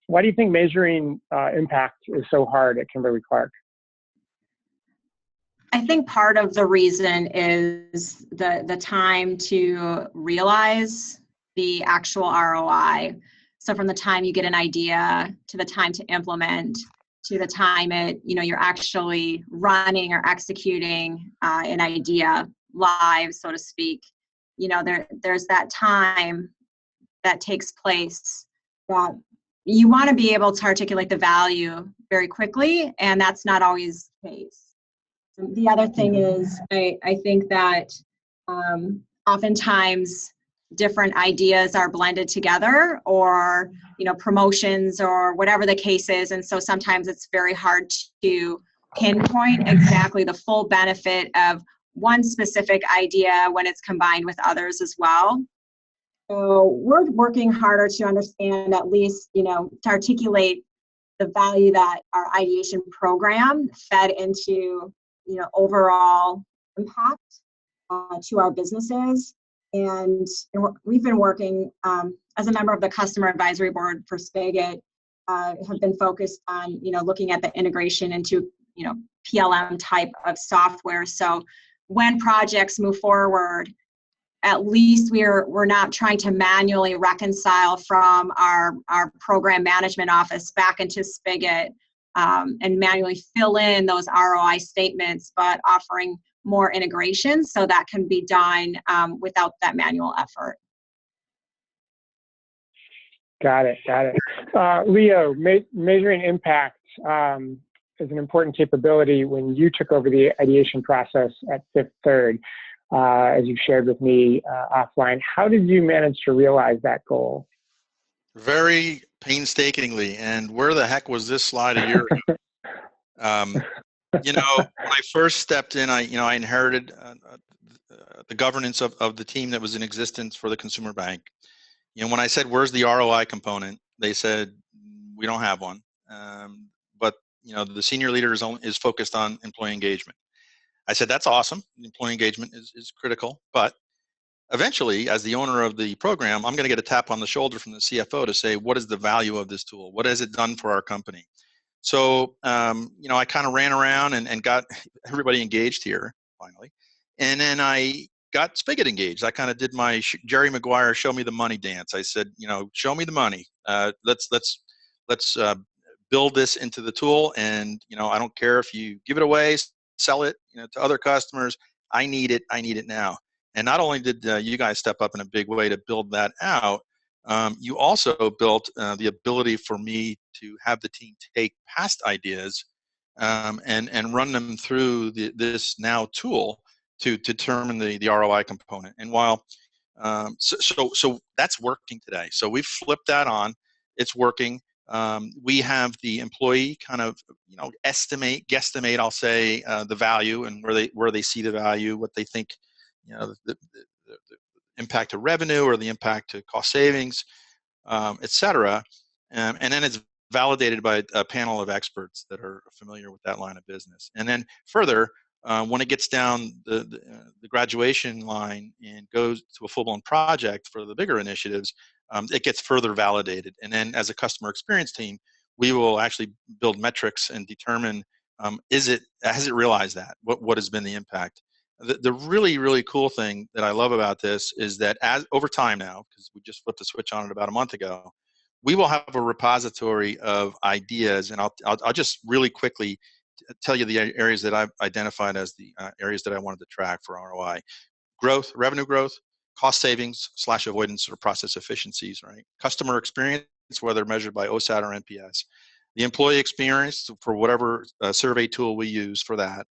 why do you think measuring impact is so hard at Kimberly-Clark? I think part of the reason is the time to realize the actual ROI. So from the time you get an idea to the time to implement to the time you're actually running or executing an idea live, so to speak, there's that time that takes place that you want to be able to articulate the value very quickly, and that's not always the case. The other thing is, I think that oftentimes different ideas are blended together, or promotions or whatever the case is, and so sometimes it's very hard to pinpoint exactly the full benefit of one specific idea when it's combined with others as well. So we're working harder to understand, at least to articulate the value that our ideation program fed into overall impact to our businesses. And we've been working, as a member of the customer advisory board for Spigit, have been focused on, looking at the integration into, PLM type of software. So when projects move forward, at least we're not trying to manually reconcile from our program management office back into Spigit and manually fill in those ROI statements, but offering more integration so that can be done without that manual effort. Got it. Leo, measuring impact is an important capability when you took over the ideation process at Fifth Third, as you shared with me offline. How did you manage to realize that goal? Very painstakingly. And where the heck was this slide a year ago? When I first stepped in, I inherited the governance of the team that was in existence for the consumer bank. When I said, where's the ROI component? They said, we don't have one. But the senior leader is focused on employee engagement. I said, that's awesome. Employee engagement is critical. But eventually, as the owner of the program, I'm going to get a tap on the shoulder from the CFO to say, what is the value of this tool? What has it done for our company? So, I kind of ran around and got everybody engaged here finally. And then I got Spigit engaged. I kind of did my Jerry Maguire show me the money dance. I said, show me the money. Let's build this into the tool. And, I don't care if you give it away, sell it, to other customers. I need it now. And not only did you guys step up in a big way to build that out, you also built the ability for me to have the team take past ideas and run them through this now tool to determine the ROI component. And while so that's working today. So we've flipped that on. It's working. We have the employee kind of guesstimate. I'll say the value and where they see the value, what they think, the impact to revenue or the impact to cost savings, et cetera. And then it's validated by a panel of experts that are familiar with that line of business. And then further, when it gets down the graduation line and goes to a full-blown project for the bigger initiatives, it gets further validated. And then as a customer experience team, we will actually build metrics and determine, has it realized that? What has been the impact? The really, really cool thing that I love about this is that over time now, because we just flipped the switch on it about a month ago, we will have a repository of ideas, and I'll just really quickly tell you the areas that I've identified as the areas that I wanted to track for ROI. Growth, revenue growth, cost savings / avoidance or process efficiencies, right? Customer experience, whether measured by OSAT or NPS. The employee experience for whatever survey tool we use for that.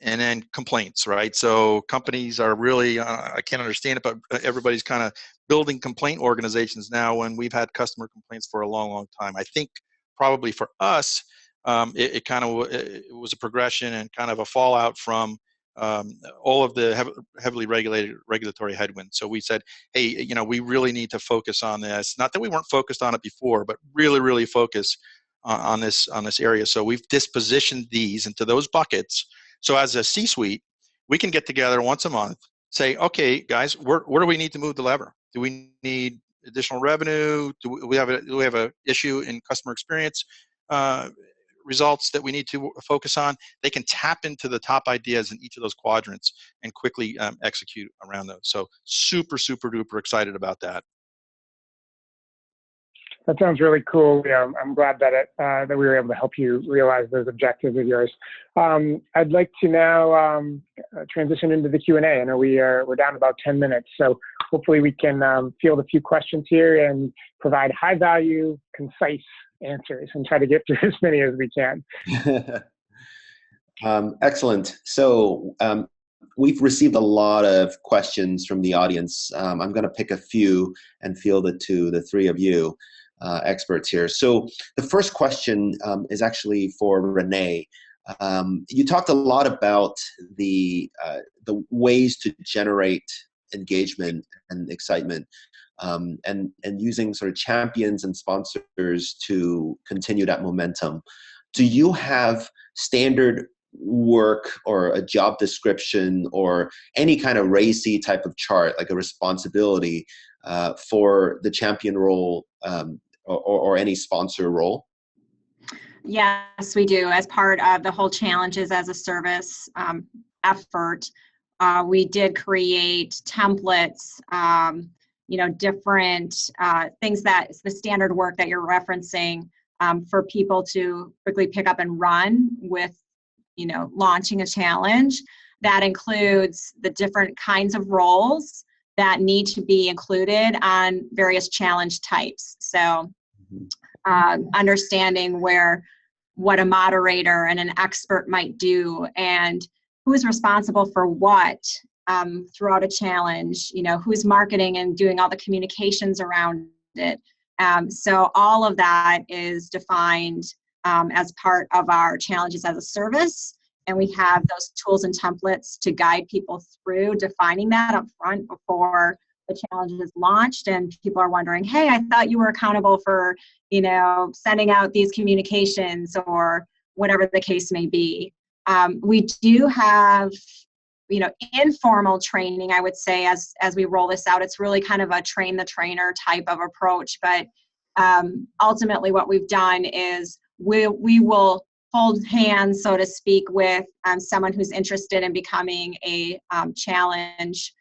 And then complaints, right? So companies are really, I can't understand it, but everybody's kind of building complaint organizations now when we've had customer complaints for a long, long time. I think probably for us, it was a progression and kind of a fallout from all of the heavily regulated regulatory headwinds. So we said, hey, we really need to focus on this. Not that we weren't focused on it before, but really, really focus on this area. So we've dispositioned these into those buckets. So as a C-suite, we can get together once a month, say, okay, guys, where do we need to move the lever? Do we need additional revenue? Do we have a issue in customer experience results that we need to focus on? They can tap into the top ideas in each of those quadrants and quickly execute around those. So super, super duper excited about that. That sounds really cool. Yeah, I'm glad that we were able to help you realize those objectives of yours. I'd like to now transition into the Q&A. I know we're down about 10 minutes, so hopefully we can field a few questions here and provide high value, concise answers and try to get through as many as we can. Excellent. So we've received a lot of questions from the audience. I'm going to pick a few and field it to the three of you experts here. So the first question is actually for Renee. You talked a lot about the ways to generate engagement and excitement, and using sort of champions and sponsors to continue that momentum. Do you have standard work or a job description or any kind of RACI type of chart, like a responsibility for the champion role or any sponsor role? Yes, we do. As part of the whole challenges as a service effort, we did create templates, different things that's the standard work that you're referencing for people to quickly pick up and run with, launching a challenge. That includes the different kinds of roles that need to be included on various challenge types. So understanding what a moderator and an expert might do, and who is responsible for what throughout a challenge, who's marketing and doing all the communications around it. So all of that is defined as part of our challenges as a service. And we have those tools and templates to guide people through defining that up front before the challenge is launched, and people are wondering, hey, I thought you were accountable for, sending out these communications or whatever the case may be. We do have, informal training, I would say, as we roll this out. It's really kind of a train the trainer type of approach, but ultimately what we've done is we will hold hands, so to speak, with someone who's interested in becoming a challenge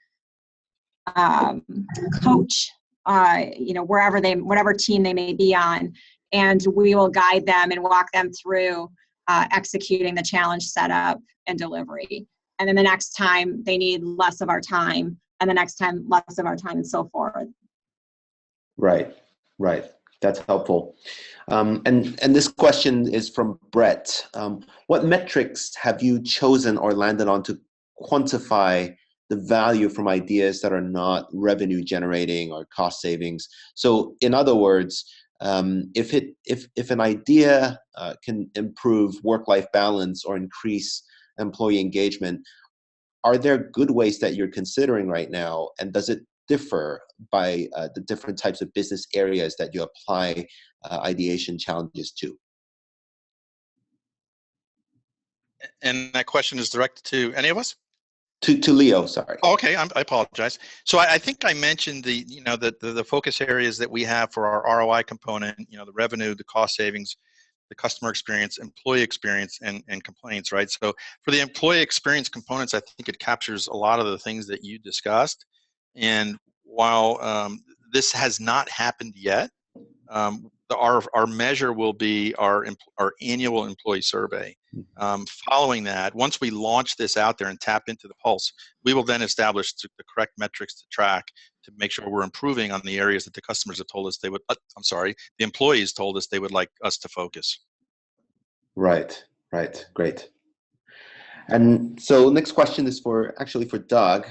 coach, whatever team they may be on, and we will guide them and walk them through executing the challenge setup and delivery. And then the next time they need less of our time, and the next time less of our time, and so forth. Right. That's helpful. And this question is from Brett. What metrics have you chosen or landed on to quantify the value from ideas that are not revenue generating or cost savings? So in other words, if an idea can improve work-life balance or increase employee engagement, are there good ways that you're considering right now? And does it differ by the different types of business areas that you apply ideation challenges to? And that question is directed to any of us? To Leo, sorry. Oh, okay, I apologize. So I think I mentioned the focus areas that we have for our ROI component, the revenue, the cost savings, the customer experience, employee experience, and complaints, right? So for the employee experience components, I think it captures a lot of the things that you discussed. And while this has not happened yet, our measure will be our annual employee survey. Following that, once we launch this out there and tap into the pulse, we will then establish the correct metrics to track to make sure we're improving on the areas that the customers have told us they would, the employees told us they would like us to focus. Right, great. And so next question is for Doug.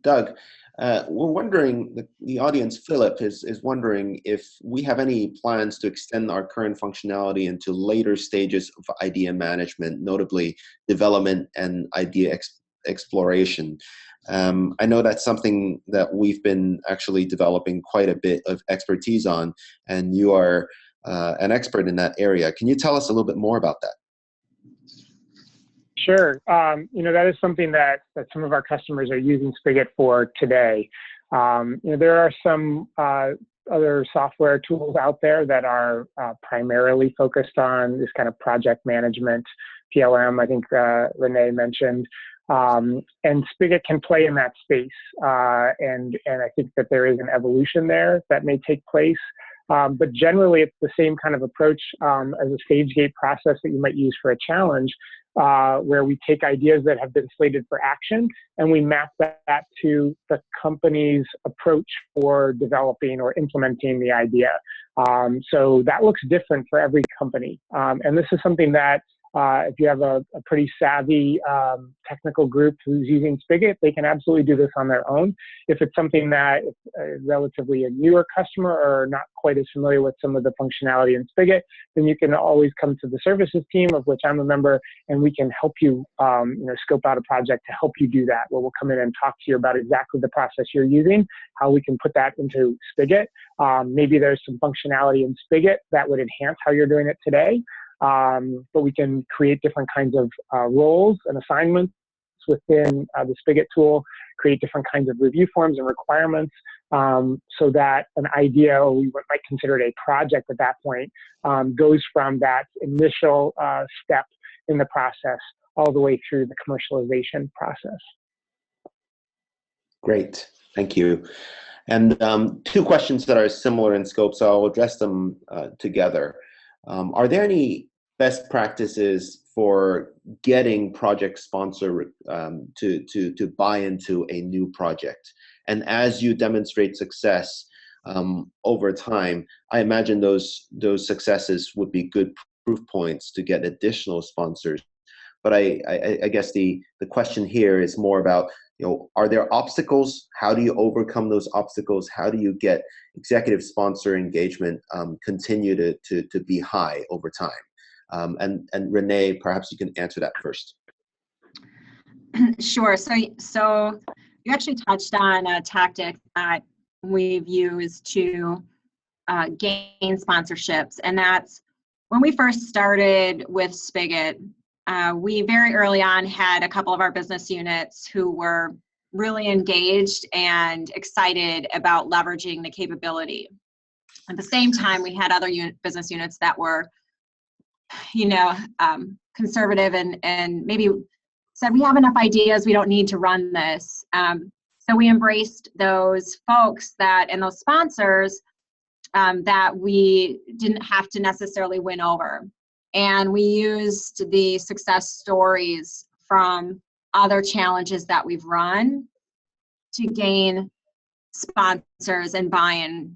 Doug, we're wondering, the audience, Philip, is wondering if we have any plans to extend our current functionality into later stages of idea management, notably development and idea exploration. I know that's something that we've been actually developing quite a bit of expertise on, and you are an expert in that area. Can you tell us a little bit more about that? Sure. That is something that some of our customers are using Spigit for today. There are some other software tools out there that are primarily focused on this kind of project management, PLM, I think Renee mentioned. And Spigit can play in that space. And I think that there is an evolution there that may take place. But generally, it's the same kind of approach as a stage gate process that you might use for a challenge, where we take ideas that have been slated for action and we map that to the company's approach for developing or implementing the idea. So that looks different for every company. And this is something that if you have a pretty savvy technical group who's using Spigit, they can absolutely do this on their own. If it's something that is relatively a newer customer or not quite as familiar with some of the functionality in Spigit, then you can always come to the services team, of which I'm a member, and we can help you, scope out a project to help you do that, where we'll come in and talk to you about exactly the process you're using, how we can put that into Spigit. Maybe there's some functionality in Spigit that would enhance how you're doing it today. But we can create different kinds of roles and assignments within the Spigit tool, create different kinds of review forms and requirements so that an idea, or we might consider it a project at that point, goes from that initial step in the process all the way through the commercialization process. Great, thank you. And two questions that are similar in scope, so I'll address them together. Are there any best practices for getting project sponsor to buy into a new project? And as you demonstrate success over time, I imagine those successes would be good proof points to get additional sponsors. But I guess the question here is more about, are there obstacles? How do you overcome those obstacles? How do you get executive sponsor engagement continue to be high over time? And Renee, perhaps you can answer that first. Sure. So you actually touched on a tactic that we've used to gain sponsorships, and that's when we first started with Spigit. We very early on had a couple of our business units who were really engaged and excited about leveraging the capability. At the same time, we had other business units that were, conservative and maybe said, we have enough ideas, we don't need to run this. So we embraced those folks and those sponsors that we didn't have to necessarily win over. And we used the success stories from other challenges that we've run to gain sponsors and buy-in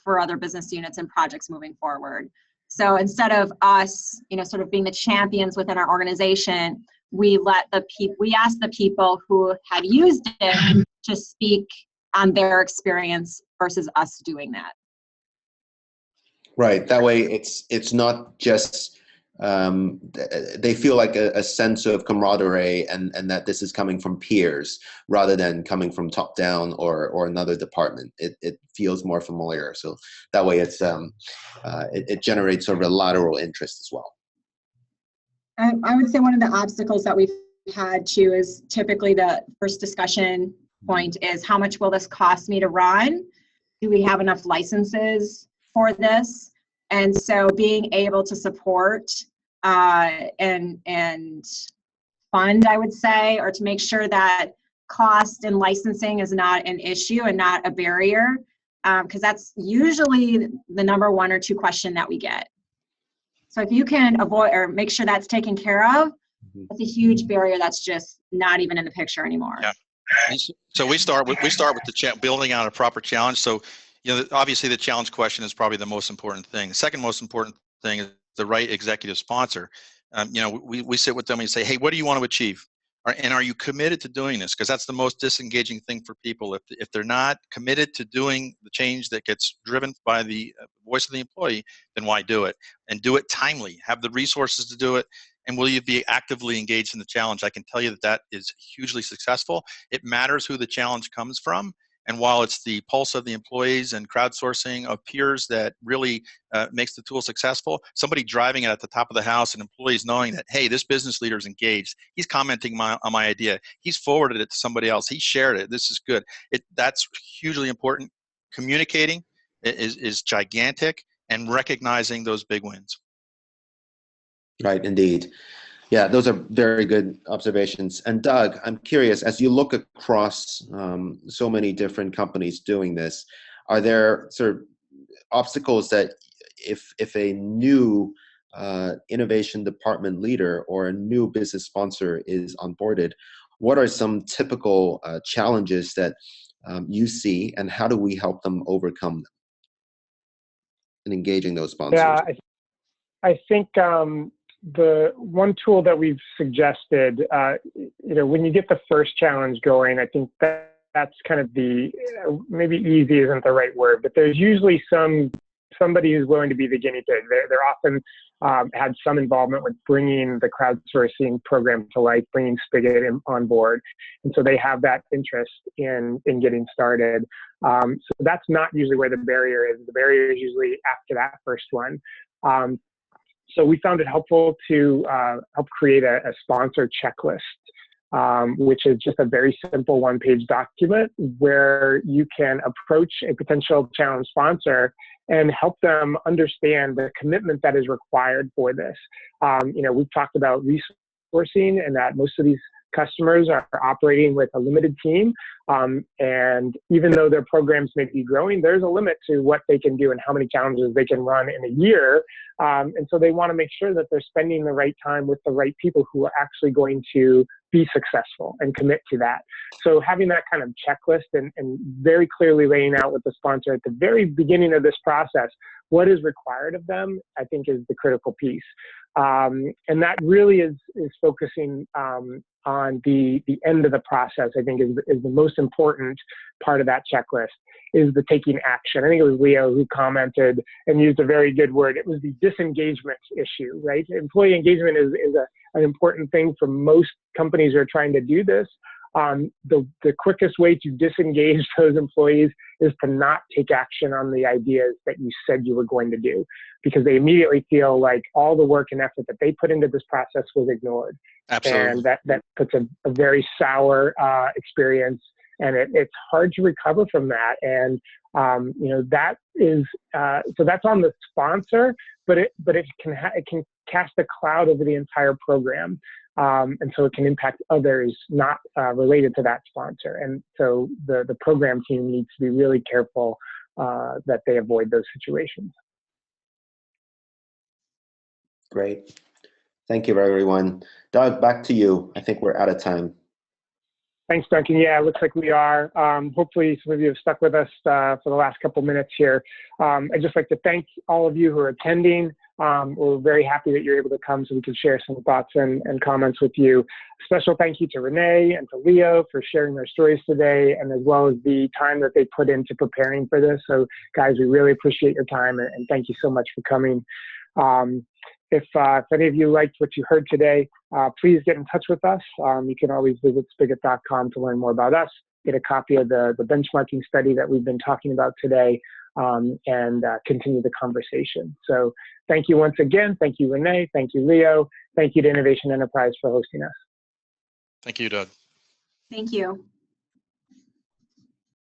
for other business units and projects moving forward. So instead of us, sort of being the champions within our organization, we asked the people who had used it to speak on their experience versus us doing that. Right. That way, it's not just they feel like a sense of camaraderie and that this is coming from peers rather than coming from top down or another department. It feels more familiar. So that way, it generates sort of a lateral interest as well. I would say one of the obstacles that we've had too is typically the first discussion point is, how much will this cost me to run? Do we have enough licenses for this? And so being able to support and fund, I would say, or to make sure that cost and licensing is not an issue and not a barrier, because that's usually the number one or two question that we get. So if you can avoid or make sure that's taken care of, that's a huge barrier that's just not even in the picture anymore. Yeah. So we start with the building out a proper challenge. So, obviously the challenge question is probably the most important thing. The second most important thing is the right executive sponsor. We sit with them and say, hey, what do you want to achieve? And are you committed to doing this? Because that's the most disengaging thing for people. If they're not committed to doing the change that gets driven by the voice of the employee, then why do it? And do it timely. Have the resources to do it. And will you be actively engaged in the challenge? I can tell you that is hugely successful. It matters who the challenge comes from. And while it's the pulse of the employees and crowdsourcing of peers that really makes the tool successful, somebody driving it at the top of the house and employees knowing that, hey, this business leader is engaged. He's commenting on my idea. He's forwarded it to somebody else. He shared it. This is good. That's hugely important. Communicating is gigantic, and recognizing those big wins. Right, indeed. Yeah, those are very good observations. And Doug, I'm curious, as you look across so many different companies doing this, are there sort of obstacles that if a new innovation department leader or a new business sponsor is onboarded, what are some typical challenges that you see, and how do we help them overcome them in engaging those sponsors? Yeah, I think the one tool that we've suggested, when you get the first challenge going, I think that's kind of maybe easy isn't the right word, but there's usually somebody who's willing to be the guinea pig. They're often had some involvement with bringing the crowdsourcing program to life, bringing Spigit on board. And so they have that interest in getting started. So that's not usually where the barrier is. The barrier is usually after that first one. So we found it helpful to help create a sponsor checklist which is just a very simple one-page document where you can approach a potential challenge sponsor and help them understand the commitment that is required for this. We've talked about resourcing and that most of these customers are operating with a limited team. And even though their programs may be growing, there's a limit to what they can do and how many challenges they can run in a year. And so they want to make sure that they're spending the right time with the right people who are actually going to be successful and commit to that. So having that kind of checklist and very clearly laying out with the sponsor at the very beginning of this process, what is required of them, I think is the critical piece. And that really is focusing on the end of the process, I think is the most important part of that checklist, is the taking action. I think it was Leo who commented and used a very good word. It was the disengagement issue, right? Employee engagement is an important thing for most companies who are trying to do this. The quickest way to disengage those employees is to not take action on the ideas that you said you were going to do, because they immediately feel like all the work and effort that they put into this process was ignored. Absolutely. And that puts a very sour experience, and it's hard to recover from that. And that is so that's on the sponsor, but it can cast a cloud over the entire program. And so it can impact others not related to that sponsor. And so the program team needs to be really careful that they avoid those situations. Great. Thank you, everyone. Doug, back to you. I think we're out of time. Thanks, Duncan. Yeah, it looks like we are. Hopefully some of you have stuck with us for the last couple minutes here. I'd just like to thank all of you who are attending. We're very happy that you're able to come so we can share some thoughts and comments with you. Special thank you to Renee and to Leo for sharing their stories today, and as well as the time that they put into preparing for this. So guys, we really appreciate your time, and thank you so much for coming. If any of you liked what you heard today, please get in touch with us. You can always visit Spigit.com to learn more about us, get a copy of the benchmarking study that we've been talking about today, and continue the conversation. So thank you once again. Thank you, Renee. Thank you, Leo. Thank you to Innovation Enterprise for hosting us. Thank you, Doug. Thank you.